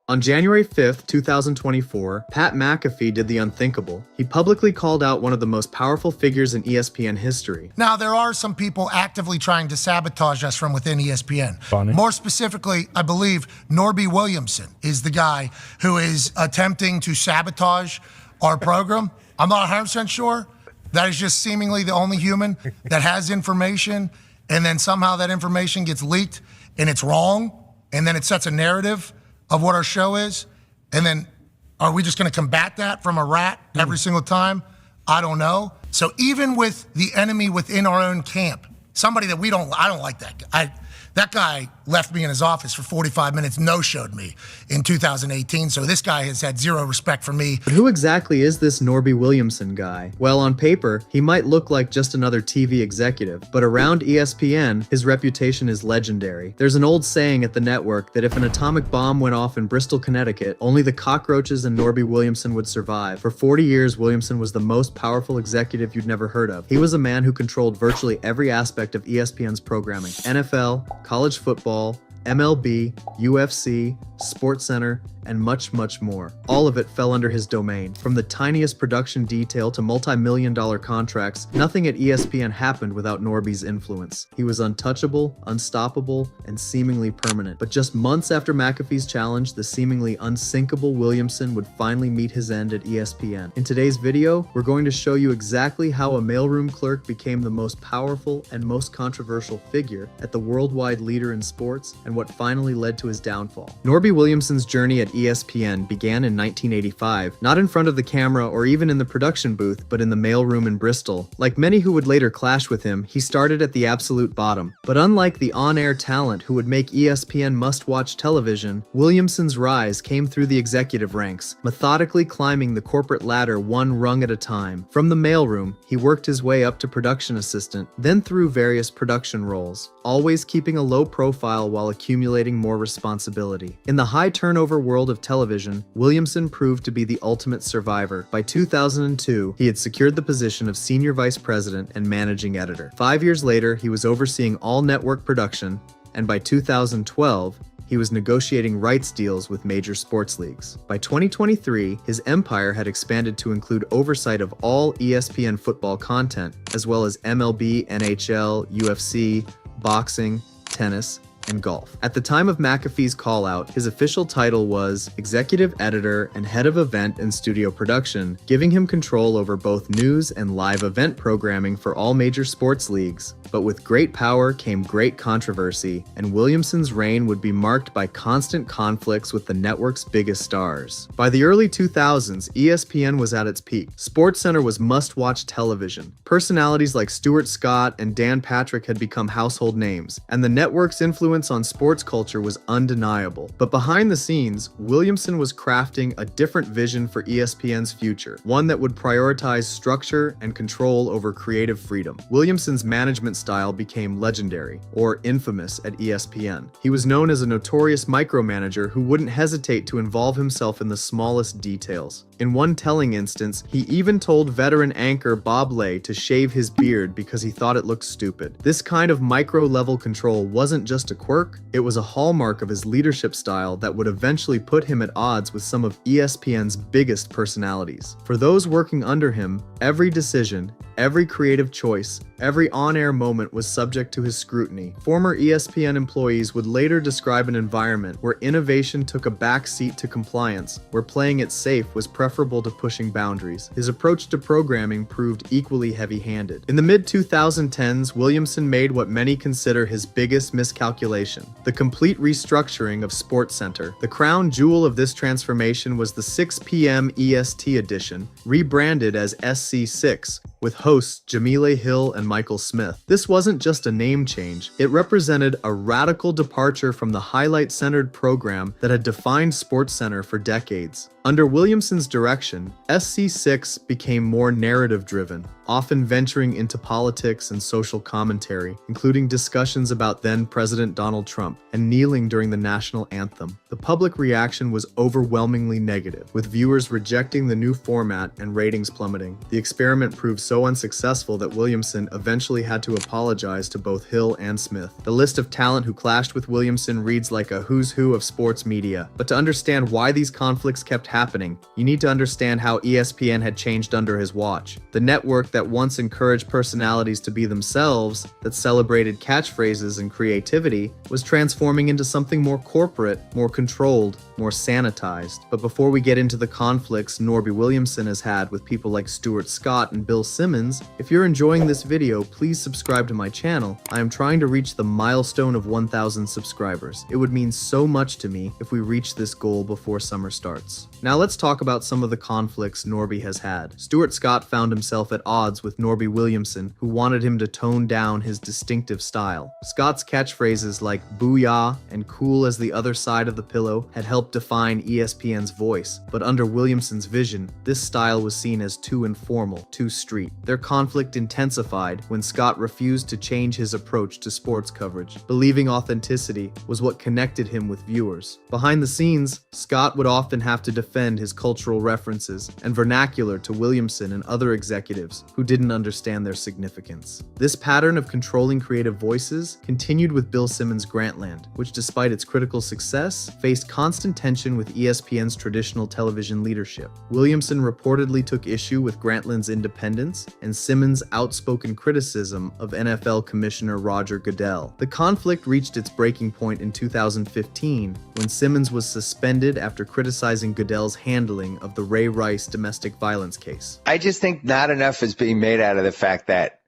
On January 5th, 2024, Pat McAfee did the unthinkable. He publicly called out one of the most powerful figures in ESPN history. Now, there are some people actively trying to sabotage us from within ESPN. Funny. More specifically, I believe Norby Williamson is the guy who is attempting to sabotage our program. I'm not 100% sure. That is just seemingly the only human that has information, and then somehow that information gets leaked, and it's wrong, and then it sets a narrative of what our show is, and then are we just going to combat that from a rat every single time? I don't know. So even with the enemy within our own camp, somebody that I don't like that guy. That guy left me in his office for 45 minutes, no-showed me in 2018, so this guy has had zero respect for me. But who exactly is this Norby Williamson guy? Well, on paper, he might look like just another TV executive, but around ESPN, his reputation is legendary. There's an old saying at the network that if an atomic bomb went off in Bristol, Connecticut, only the cockroaches and Norby Williamson would survive. For 40 years, Williamson was the most powerful executive you'd never heard of. He was a man who controlled virtually every aspect of ESPN's programming: NFL, college football, MLB, UFC, SportsCenter, and much, much more. All of it fell under his domain. From the tiniest production detail to multi-million-dollar contracts, nothing at ESPN happened without Norby's influence. He was untouchable, unstoppable, and seemingly permanent. But just months after McAfee's challenge, the seemingly unsinkable Williamson would finally meet his end at ESPN. In today's video, we're going to show you exactly how a mailroom clerk became the most powerful and most controversial figure at the worldwide leader in sports, and what finally led to his downfall. Norby Williamson's journey at ESPN began in 1985, not in front of the camera or even in the production booth, but in the mailroom in Bristol. Like many who would later clash with him, he started at the absolute bottom. But unlike the on-air talent who would make ESPN must-watch television, Williamson's rise came through the executive ranks, methodically climbing the corporate ladder one rung at a time. From the mailroom, he worked his way up to production assistant, then through various production roles, always keeping a low profile while accumulating more responsibility. In the high-turnover world of television, Williamson proved to be the ultimate survivor. By 2002, he had secured the position of senior vice president and managing editor. 5 years later, he was overseeing all network production, and by 2012, he was negotiating rights deals with major sports leagues. By 2023, his empire had expanded to include oversight of all ESPN football content, as well as MLB, NHL, UFC, boxing, tennis, and golf. At the time of McAfee's call-out, his official title was Executive Editor and Head of Event and Studio Production, giving him control over both news and live event programming for all major sports leagues. But with great power came great controversy, and Williamson's reign would be marked by constant conflicts with the network's biggest stars. By the early 2000s, ESPN was at its peak. SportsCenter was must-watch television. Personalities like Stuart Scott and Dan Patrick had become household names, and the network's influence on sports culture was undeniable. But behind the scenes, Williamson was crafting a different vision for ESPN's future, one that would prioritize structure and control over creative freedom. Williamson's management style became legendary, or infamous, at ESPN. He was known as a notorious micromanager who wouldn't hesitate to involve himself in the smallest details. In one telling instance, he even told veteran anchor Bob Lay to shave his beard because he thought it looked stupid. This kind of micro-level control wasn't just a quirk, it was a hallmark of his leadership style that would eventually put him at odds with some of ESPN's biggest personalities. For those working under him, every decision, every creative choice, every on-air moment was subject to his scrutiny. Former ESPN employees would later describe an environment where innovation took a back seat to compliance, where playing it safe was preferable to pushing boundaries. His approach to programming proved equally heavy-handed. In the mid-2010s, Williamson made what many consider his biggest miscalculation: the complete restructuring of SportsCenter. The crown jewel of this transformation was the 6 p.m. EST edition, rebranded as SC6, with hosts Jamile Hill and Michael Smith. This wasn't just a name change, it represented a radical departure from the highlight-centered program that had defined SportsCenter for decades. Under Williamson's direction, SC6 became more narrative-driven. often venturing into politics and social commentary, including discussions about then-President Donald Trump and kneeling during the national anthem. The public reaction was overwhelmingly negative, with viewers rejecting the new format and ratings plummeting. The experiment proved so unsuccessful that Williamson eventually had to apologize to both Hill and Smith. The list of talent who clashed with Williamson reads like a who's who of sports media. But to understand why these conflicts kept happening, you need to understand how ESPN had changed under his watch. The network that once encouraged personalities to be themselves, that celebrated catchphrases and creativity, was transforming into something more corporate, more controlled, more sanitized. But before we get into the conflicts Norby Williamson has had with people like Stuart Scott and Bill Simmons, if you're enjoying this video, please subscribe to my channel. I am trying to reach the milestone of 1,000 subscribers. It would mean so much to me if we reach this goal before summer starts. Now let's talk about some of the conflicts Norby has had. Stuart Scott found himself at odds with Norby Williamson, who wanted him to tone down his distinctive style. Scott's catchphrases like "booyah" and "cool as the other side of the pillow" had helped define ESPN's voice, but under Williamson's vision, this style was seen as too informal, too street. Their conflict intensified when Scott refused to change his approach to sports coverage, believing authenticity was what connected him with viewers. Behind the scenes, Scott would often have to defend his cultural references and vernacular to Williamson and other executives who didn't understand their significance. This pattern of controlling creative voices continued with Bill Simmons' Grantland, which despite its critical success, faced constant tension with ESPN's traditional television leadership. Williamson reportedly took issue with Grantland's independence and Simmons' outspoken criticism of NFL Commissioner Roger Goodell. The conflict reached its breaking point in 2015 when Simmons was suspended after criticizing Goodell's handling of the Ray Rice domestic violence case. I just think not enough is being made out of the fact that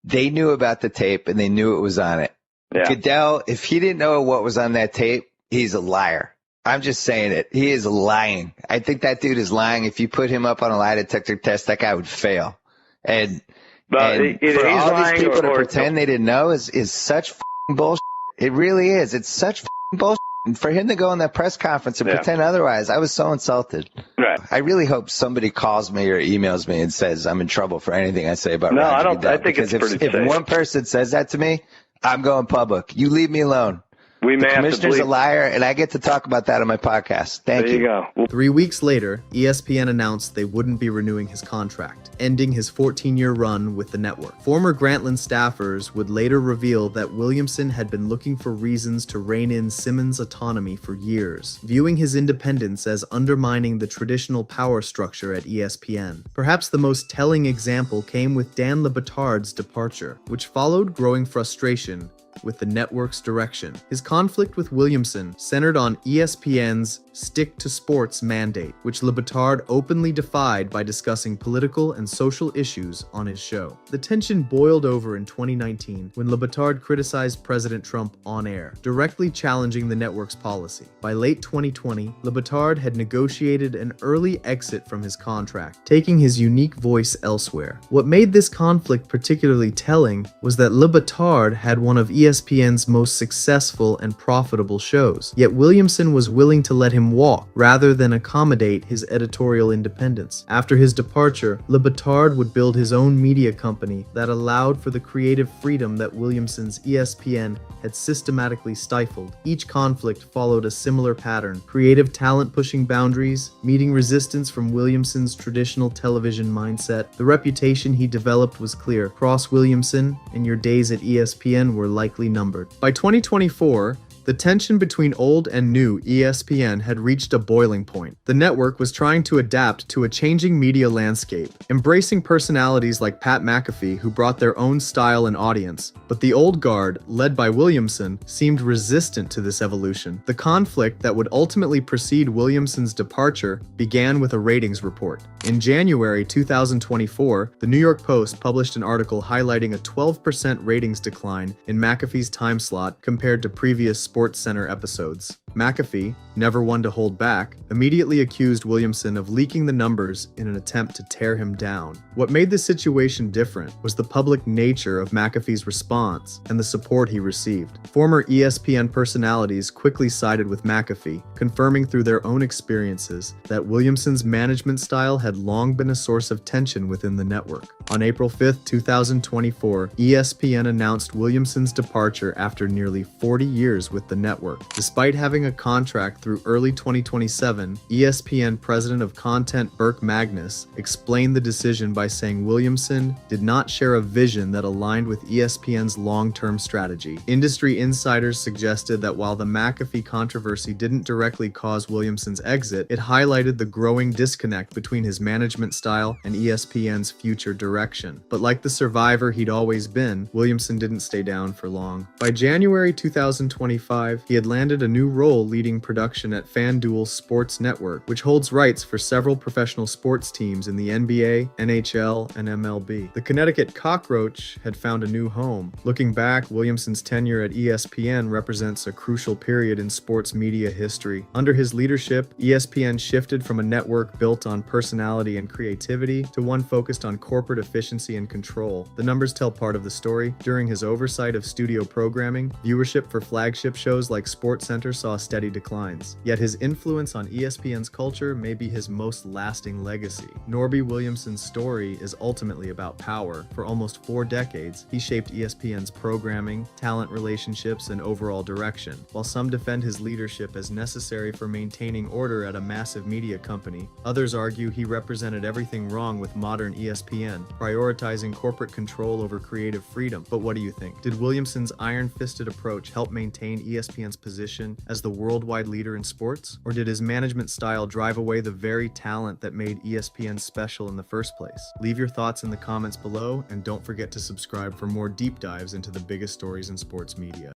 they knew about the tape and they knew it was on it. Yeah. Goodell, if he didn't know what was on that tape, he's a liar. I'm just saying it. He is lying. I think that dude is lying. If you put him up on a lie detector test, that guy would fail. And for all these people to pretend they didn't know is such bullshit. It really is. It's such bullshit. And for him to go on that press conference and pretend otherwise, I was so insulted. Right. I really hope somebody calls me or emails me and says I'm in trouble for anything I say about Roger I don't. Goodell. I think because it's pretty safe. If one person says that to me, I'm going public. You leave me alone. The commissioner's a liar, and I get to talk about that on my podcast. Thank you. There you go. 3 weeks later, ESPN announced they wouldn't be renewing his contract, ending his 14-year run with the network. Former Grantland staffers would later reveal that Williamson had been looking for reasons to rein in Simmons' autonomy for years, viewing his independence as undermining the traditional power structure at ESPN. Perhaps the most telling example came with Dan Le Batard's departure, which followed growing frustration with the network's direction. His conflict with Williamson centered on ESPN's stick to sports mandate, which Le Batard openly defied by discussing political and social issues on his show. The tension boiled over in 2019 when Le Batard criticized President Trump on air, directly challenging the network's policy. By late 2020, Le Batard had negotiated an early exit from his contract, taking his unique voice elsewhere. What made this conflict particularly telling was that Le Batard had one of ESPN's most successful and profitable shows, yet Williamson was willing to let him walk rather than accommodate his editorial independence. After his departure, Le Batard would build his own media company that allowed for the creative freedom that Williamson's ESPN had systematically stifled. Each conflict followed a similar pattern: creative talent pushing boundaries, meeting resistance from Williamson's traditional television mindset. The reputation he developed was clear: cross Williamson and your days at ESPN were likely numbered. By 2024, the tension between old and new ESPN had reached a boiling point. The network was trying to adapt to a changing media landscape, embracing personalities like Pat McAfee who brought their own style and audience. But the old guard, led by Williamson, seemed resistant to this evolution. The conflict that would ultimately precede Williamson's departure began with a ratings report. In January 2024, the New York Post published an article highlighting a 12% ratings decline in McAfee's time slot compared to previous SportsCenter episodes. McAfee, never one to hold back, immediately accused Williamson of leaking the numbers in an attempt to tear him down. What made the situation different was the public nature of McAfee's response and the support he received. Former ESPN personalities quickly sided with McAfee, confirming through their own experiences that Williamson's management style had long been a source of tension within the network. On April 5, 2024, ESPN announced Williamson's departure after nearly 40 years with the network. Despite having a contract through early 2027, ESPN President of Content Burke Magnus explained the decision by saying Williamson did not share a vision that aligned with ESPN's long-term strategy. Industry insiders suggested that while the McAfee controversy didn't directly cause Williamson's exit, it highlighted the growing disconnect between his management style and ESPN's future direction. But like the survivor he'd always been, Williamson didn't stay down for long. By January 2025, he had landed a new role leading production at FanDuel Sports Network, which holds rights for several professional sports teams in the NBA, NHL, and MLB. The Connecticut Cockroach had found a new home. Looking back, Williamson's tenure at ESPN represents a crucial period in sports media history. Under his leadership, ESPN shifted from a network built on personality and creativity to one focused on corporate efficiency and control. The numbers tell part of the story. During his oversight of studio programming, viewership for flagship shows like SportsCenter saw steady declines. Yet his influence on ESPN's culture may be his most lasting legacy. Norby Williamson's story is ultimately about power. For almost 4 decades, he shaped ESPN's programming, talent relationships, and overall direction. While some defend his leadership as necessary for maintaining order at a massive media company, others argue he represented everything wrong with modern ESPN, prioritizing corporate control over creative freedom. But what do you think? Did Williamson's iron-fisted approach help maintain ESPN's position as the worldwide leader in sports? Or did his management style drive away the very talent that made ESPN special in the first place? Leave your thoughts in the comments below, and don't forget to subscribe for more deep dives into the biggest stories in sports media.